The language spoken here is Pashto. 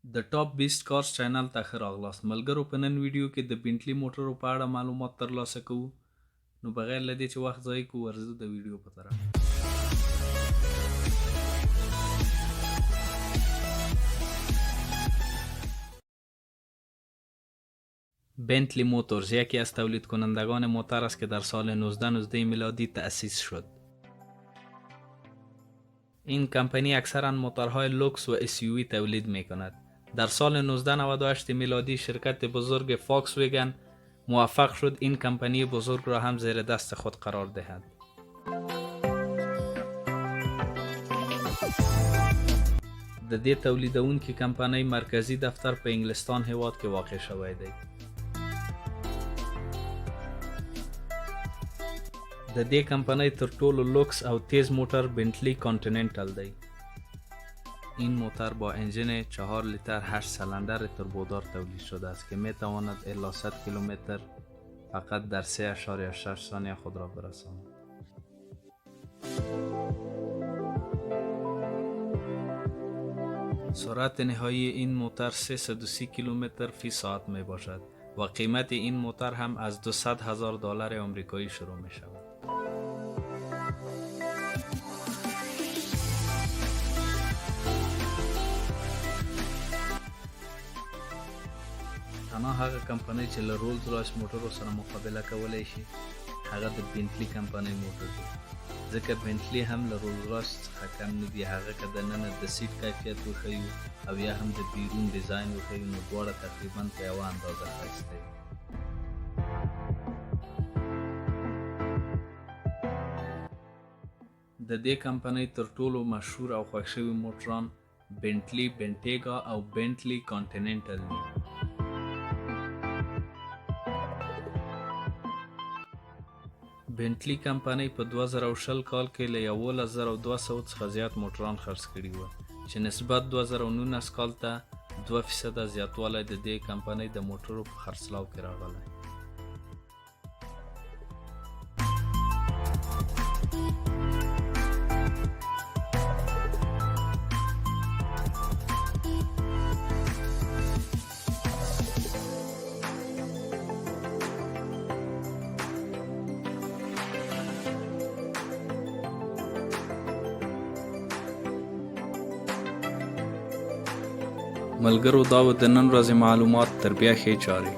د ټاپ 20 کارز چینل ته ښه راغلاست. ملګرو، په نن ویډیو کې د بنټلي موټرو په اړه معلومات ترلاسه کوو. نو بغیر له دې چې وخت ضایع کوو، ورځو د ویډیو په طرف. بنتلی موتورز یکی از تولید کنندگان موتر است که در سال 1919 میلادی تأسیس شد. این کمپانی اکثرا موترهای لوکس و SUV تولید می کند. در سال 1998 میلادی شرکت بزرگ فاکس ویگن موفق شد این کمپانی بزرگ را هم زیر دست خود قرار دهد. د دې تولیدونکي کمپنۍ مرکزی دفتر په انګلستان هیواد کې واقع شوی دی. د دې کمپنۍ تر ټولو لوکس او تیز موټر بنتلی کانتیننتال دی. این موتر با انجین 4 لیتر 8 سیلندر توربودار تولید شده است که می تواند الی 100 کیلومتر فقط در 3.6 ثانیه خود را برساند. سرعت نهایی این موتر 330 کیلومتر فی ساعت می باشد و قیمت این موتر هم از $200,000 آمریکایی شروع می شود. تنها هغه کمپنۍ چې له رولز رایس موټرو سره مقابله کولی شي هغه د بنتلی کمپنۍ موټر دی، ځکه بنتلی هم له رولز رایس څخه کم نه دي. هغه که دننه د سیټ کیفیت وښیو او یا هم د بیرون ډیزاین وښیو، نو دواړه تقریبا په یوه اندازه ښایسته وي. د دې کمپنۍ تر ټولو مشهور او خوښ شوي موټران بنتلی بنټیګا او بنتلی کانټیننټل دي. بنتلی کمپنۍ په 2020 کال کې له 11,200 څخه زیات موټران خرڅ کړي وو، چې نسبت 2019 کال ته 2% زیاتوالی د دې کمپنۍ د موټرو په خرڅلاو کې راغلی. ملګرو، دا و د نن ورځې معلومات. تر بیا ښې چارې.